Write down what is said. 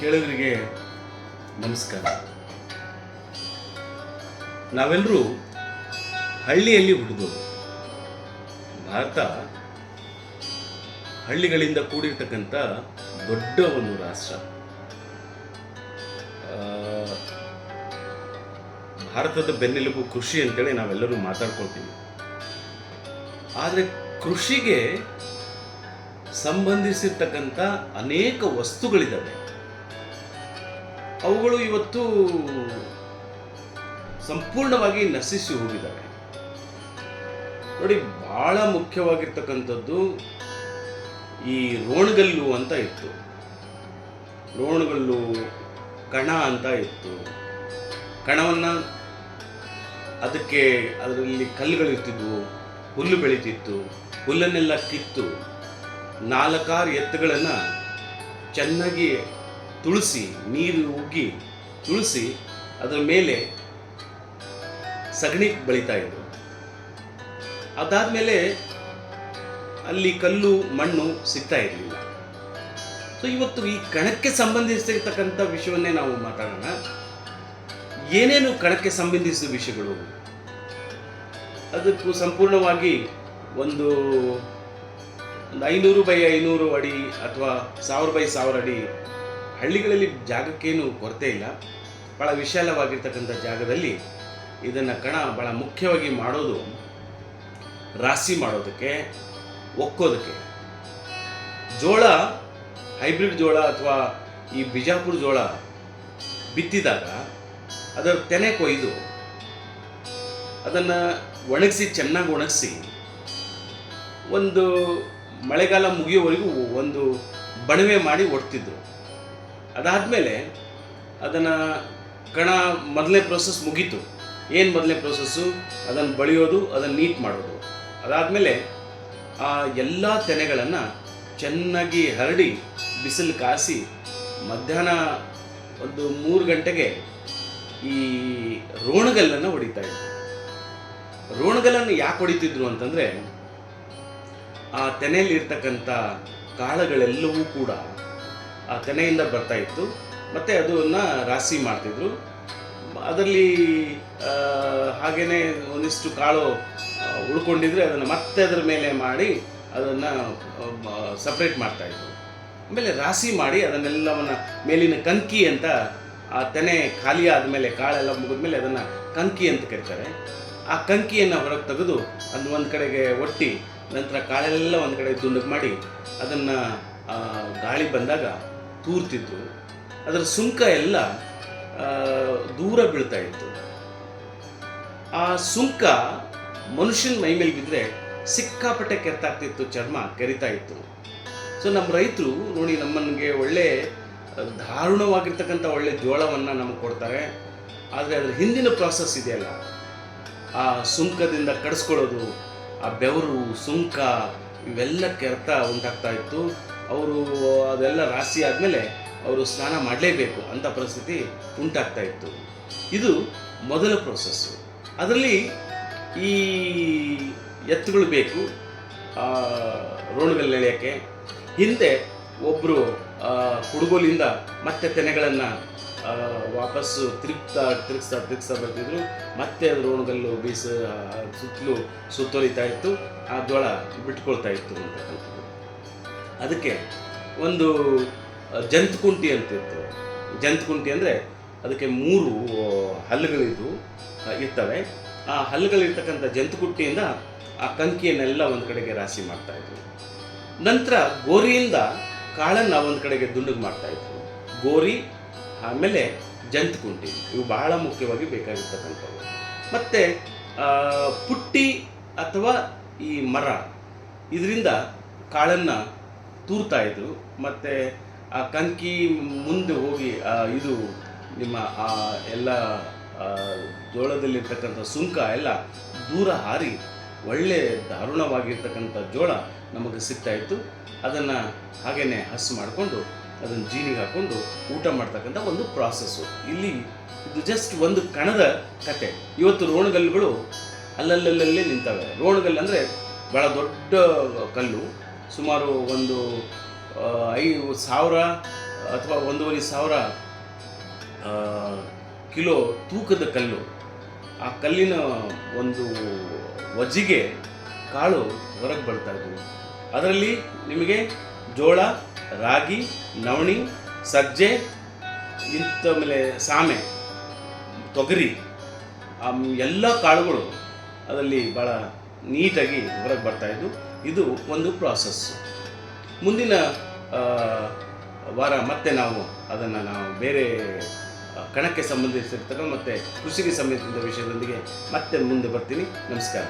ಕೇಳುಗರಿಗೆ ನಮಸ್ಕಾರ. ನಾವೆಲ್ಲರೂ ಹಳ್ಳಿಯಲ್ಲಿ ಹುಟ್ಟಿದವರು. ಭಾರತ ಹಳ್ಳಿಗಳಿಂದ ಕೂಡಿರ್ತಕ್ಕಂಥ ದೊಡ್ಡ ಒಂದು ರಾಷ್ಟ್ರ. ಭಾರತದ ಬೆನ್ನೆಲುಬು ಕೃಷಿ ಅಂತೇಳಿ ನಾವೆಲ್ಲರೂ ಮಾತಾಡ್ಕೊಳ್ತೀವಿ. ಆದರೆ ಕೃಷಿಗೆ ಸಂಬಂಧಿಸಿರ್ತಕ್ಕಂಥ ಅನೇಕ ವಸ್ತುಗಳಿದ್ದಾವೆ. ಅವುಗಳು ಇವತ್ತು ಸಂಪೂರ್ಣವಾಗಿ ನಶಿಸಿ ಹೋಗಿದ್ದಾವೆ. ನೋಡಿ, ಬಹಳ ಮುಖ್ಯವಾಗಿರ್ತಕ್ಕಂಥದ್ದು ಈ ರೋಣಗಲ್ಲು ಅಂತ ಇತ್ತು. ರೋಣಗಲ್ಲು, ಕಣ ಅಂತ ಇತ್ತು. ಕಣವನ್ನು ಅದರಲ್ಲಿ ಕಲ್ಲುಗಳಿರ್ತಿದ್ವು, ಹುಲ್ಲು ಬೆಳೀತಿತ್ತು. ಹುಲ್ಲನ್ನೆಲ್ಲ ಕಿತ್ತು 4-6 ಎತ್ತುಗಳನ್ನು ಚೆನ್ನಾಗಿ ತುಳಿಸಿ, ನೀರು ಉಗ್ಗಿ ತುಳಿಸಿ ಅದರ ಮೇಲೆ ಸಗಣಿ ಬೆಳೀತಾ ಇದ್ರು. ಅದಾದಮೇಲೆ ಅಲ್ಲಿ ಕಲ್ಲು ಮಣ್ಣು ಸಿಗ್ತಾ ಇರಲಿಲ್ಲ. ಸೊ ಇವತ್ತು ಈ ಕಣಕ್ಕೆ ಸಂಬಂಧಿಸಿರ್ತಕ್ಕಂಥ ವಿಷಯವನ್ನೇ ನಾವು ಮಾತಾಡೋಣ. ಏನೇನು ಕಣಕ್ಕೆ ಸಂಬಂಧಿಸಿದ ವಿಷಯಗಳು, ಅದಕ್ಕೂ ಸಂಪೂರ್ಣವಾಗಿ ಒಂದು 500x500 ಅಡಿ ಅಥವಾ 1000x1000 ಅಡಿ ಹಳ್ಳಿಗಳಲ್ಲಿ ಜಾಗಕ್ಕೇನು ಕೊರತೆ ಇಲ್ಲ. ಭಾಳ ವಿಶಾಲವಾಗಿರ್ತಕ್ಕಂಥ ಜಾಗದಲ್ಲಿ ಇದನ್ನು ಕಣ ಭಾಳ ಮುಖ್ಯವಾಗಿ ಮಾಡೋದು ರಾಶಿ ಮಾಡೋದಕ್ಕೆ, ಒಕ್ಕೋದಕ್ಕೆ. ಜೋಳ, ಹೈಬ್ರಿಡ್ ಜೋಳ ಅಥವಾ ಈ ಬಿಜಾಪುರ ಜೋಳ ಬಿತ್ತಿದಾಗ ಅದರ ತೆನೆ ಕೊಯ್ದು ಅದನ್ನು ಒಣಗಿಸಿ, ಚೆನ್ನಾಗಿ ಒಣಗಿಸಿ, ಒಂದು ಮಳೆಗಾಲ ಮುಗಿಯೋವರೆಗೂ ಒಂದು ಬಣವೆ ಮಾಡಿ ಒಡ್ತಿದ್ರು. ಅದಾದಮೇಲೆ ಅದನ್ನು ಕಣ ಮೊದಲನೇ ಪ್ರೋಸೆಸ್ ಮುಗೀತು. ಏನು ಮೊದಲನೇ ಪ್ರೋಸೆಸ್ಸು? ಅದನ್ನು ಬಳಿಯೋದು, ಅದನ್ನು ನೀಟ್ ಮಾಡೋದು. ಅದಾದಮೇಲೆ ಆ ಎಲ್ಲ ತೆನೆಗಳನ್ನು ಚೆನ್ನಾಗಿ ಹರಡಿ ಬಿಸಿಲು ಕಾಸಿ ಮಧ್ಯಾಹ್ನ ಒಂದು 3 ಗಂಟೆಗೆ ಈ ರೋಣಗಲ್ಲನ್ನು ಹೊಡಿತಾ ಇದ್ರು. ರೋಣಗಲ್ಲನ್ನು ಯಾಕೆ ಹೊಡಿತಿದ್ರು ಅಂತಂದರೆ, ಆ ತೆನೆಯಲ್ಲಿ ಇರ್ತಕ್ಕಂಥ ಕಾಳುಗಳೆಲ್ಲವೂ ಕೂಡ ಆ ತೆನೆಯಿಂದ ಬರ್ತಾ ಇತ್ತು. ಮತ್ತು ಅದನ್ನು ರಾಶಿ ಮಾಡ್ತಿದ್ರು. ಅದರಲ್ಲಿ ಹಾಗೆಯೇ ಒಂದಿಷ್ಟು ಕಾಳು ಉಳ್ಕೊಂಡಿದ್ರೆ ಅದನ್ನು ಮತ್ತೆ ಅದರ ಮೇಲೆ ಮಾಡಿ ಅದನ್ನು ಸಪ್ರೇಟ್ ಮಾಡ್ತಾಯಿದ್ರು. ಆಮೇಲೆ ರಾಶಿ ಮಾಡಿ ಅದನ್ನೆಲ್ಲವನ್ನು ಮೇಲಿನ ಕಂಕಿ ಅಂತ, ಆ ತೆನೆ ಖಾಲಿ ಆದಮೇಲೆ, ಕಾಳೆಲ್ಲ ಮುಗಿದ್ಮೇಲೆ ಅದನ್ನು ಕಂಕಿ ಅಂತ ಕರೀತಾರೆ. ಆ ಕಂಕಿಯನ್ನು ಹೊರಗೆ ತೆಗೆದು ಅದು ಒಂದು ಕಡೆಗೆ ಒಟ್ಟಿ, ನಂತರ ಕಾಳೆಲ್ಲ ಒಂದು ಕಡೆ ದುಂಡಗೆ ಮಾಡಿ ಅದನ್ನು ಗಾಳಿ ಬಂದಾಗ ತೂರ್ತಿದ್ರು. ಅದರ ಸುಂಕ ಎಲ್ಲ ದೂರ ಬೀಳ್ತಾ ಇತ್ತು. ಆ ಸುಂಕ ಮನುಷ್ಯನ ಮೈ ಮೇಲೆ ಬಿದ್ದರೆ ಸಿಕ್ಕಾಪಟ್ಟೆ ಕೆರೆತಾಗ್ತಿತ್ತು, ಚರ್ಮ ಕೆರಿತಾ ಇತ್ತು. ಸೊ ನಮ್ಮ ರೈತರು ನೋಡಿ, ನಮ್ಮನಿಗೆ ಒಳ್ಳೆ ದಾರುಣವಾಗಿರ್ತಕ್ಕಂಥ ಒಳ್ಳೆ ಜೋಳವನ್ನು ನಮಗೆ ಕೊಡ್ತಾರೆ. ಆದರೆ ಅದರ ಹಿಂದಿನ ಪ್ರಾಸೆಸ್ ಇದೆಯಲ್ಲ, ಆ ಸುಂಕದಿಂದ ಕಡಿಸ್ಕೊಳ್ಳೋದು, ಆ ಬೆವರು, ಸುಂಕ ಇವೆಲ್ಲ ಕೆರೆತ ಉಂಟಾಗ್ತಾ ಇತ್ತು. ಅವರು ಅದೆಲ್ಲ ರಾಶಿ ಆದಮೇಲೆ ಅವರು ಸ್ನಾನ ಮಾಡಲೇಬೇಕು ಅಂತ ಪರಿಸ್ಥಿತಿ ಉಂಟಾಗ್ತಾ ಇತ್ತು. ಇದು ಮೊದಲ ಪ್ರೋಸೆಸ್ಸು. ಅದರಲ್ಲಿ ಈ ಎತ್ತುಗಳು ಬೇಕು ರೋಣಗಲ್ಲು ಎಳೆಯೋಕ್ಕೆ. ಹಿಂದೆ ಒಬ್ಬರು ಕುಡುಗೋಲಿಂದ ಮತ್ತೆ ತೆನೆಗಳನ್ನು ವಾಪಸ್ಸು ತಿರುಗಿಸ್ತಾ ಬರ್ತಿದ್ರು. ಮತ್ತೆ ಅದು ರೋಣಗಲ್ಲು ಸುತ್ತಲೂ ಸುತ್ತೊಲಿತಾ ಇತ್ತು, ಆ ಜೋಳ ಬಿಟ್ಕೊಳ್ತಾ ಇತ್ತು ಅಂತಕ್ಕಂಥದ್ದು. ಅದಕ್ಕೆ ಒಂದು ಜಂತುಕುಂಟಿ ಅಂತಿತ್ತು. ಜಂತುಕುಂಟಿ ಅಂದರೆ ಅದಕ್ಕೆ 3 ಹಲ್ಲುಗಳಿದ್ದು ಇರ್ತವೆ. ಆ ಹಲ್ಲುಗಳಿರ್ತಕ್ಕಂಥ ಜಂತುಕುಂಟಿಯಿಂದ ಆ ಕಂಕಿಯನ್ನೆಲ್ಲ ಒಂದು ಕಡೆಗೆ ರಾಶಿ ಮಾಡ್ತಾಯಿದ್ರು. ನಂತರ ಗೋರಿಯಿಂದ ಕಾಳನ್ನು ಒಂದು ಕಡೆಗೆ ದುಂಡಗೆ ಮಾಡ್ತಾಯಿದ್ರು. ಗೋರಿ, ಆಮೇಲೆ ಜಂತುಕುಂಟಿ, ಇವು ಬಹಳ ಮುಖ್ಯವಾಗಿ ಬೇಕಾಗಿರ್ತಕ್ಕಂಥವು. ಮತ್ತು ಪುಟ್ಟಿ ಅಥವಾ ಈ ಮರ, ಇದರಿಂದ ಕಾಳನ್ನು ತೂರ್ತಾಯಿದ್ರು. ಮತ್ತು ಆ ಕಂಕಿ ಮುಂದೆ ಹೋಗಿ ಇದು ನಿಮ್ಮ ಆ ಎಲ್ಲ ಜೋಳದಲ್ಲಿರ್ತಕ್ಕಂಥ ಸುಂಕ ಎಲ್ಲ ದೂರ ಹಾರಿ ಒಳ್ಳೆ ದಾರುಣವಾಗಿರ್ತಕ್ಕಂಥ ಜೋಳ ನಮಗೆ ಸಿಗ್ತಾಯಿತ್ತು. ಅದನ್ನು ಹಾಗೇ ಹಸು ಮಾಡಿಕೊಂಡು ಅದನ್ನು ಜೀನಿಗೆ ಹಾಕ್ಕೊಂಡು ಊಟ ಮಾಡ್ತಕ್ಕಂಥ ಒಂದು ಪ್ರಾಸೆಸ್ಸು. ಇಲ್ಲಿ ಇದು ಜಸ್ಟ್ ಒಂದು ಕಣದ ಕತೆ. ಇವತ್ತು ರೋಣಗಲ್ಲುಗಳು ಅಲ್ಲಲ್ಲಲ್ಲೇ ನಿಂತವೆ. ರೋಣಗಲ್ಲು ಅಂದರೆ ಭಾಳ ದೊಡ್ಡ ಕಲ್ಲು, ಸುಮಾರು ಒಂದು 1000 ಅಥವಾ 1,500 ಕಿಲೋ ತೂಕದ ಕಲ್ಲು, ಆ ಕಲ್ಲಿನ ಒಂದು ವಜ್ಜಿಗೆ ಕಾಳು ಹೊರಗೆ ಬರ್ತಾ ಇದ್ವು. ಅದರಲ್ಲಿ ನಿಮಗೆ ಜೋಳ, ರಾಗಿ, ನವಣಿ, ಸಜ್ಜೆ, ಇಂಥ ಮೇಲೆ ಸಾಮೆ, ತೊಗರಿ, ಎಲ್ಲ ಕಾಳುಗಳು ಅದರಲ್ಲಿ ಭಾಳ ನೀಟಾಗಿ ಹೊರಗೆ ಬರ್ತಾಯಿದ್ವು. ಇದು ಒಂದು ಪ್ರಾಸೆಸ್. ಮುಂದಿನ ವಾರ ಮತ್ತೆ ನಾವು ಅದನ್ನು ಬೇರೆ ಕಣಕ್ಕೆ ಸಂಬಂಧಿಸಿರ್ತಕ್ಕ ಮತ್ತು ಕೃಷಿಗೆ ಸಂಬಂಧಿಸಿದ ವಿಷಯದೊಂದಿಗೆ ಮತ್ತೆ ಮುಂದೆ ಬರ್ತೀನಿ. ನಮಸ್ಕಾರ.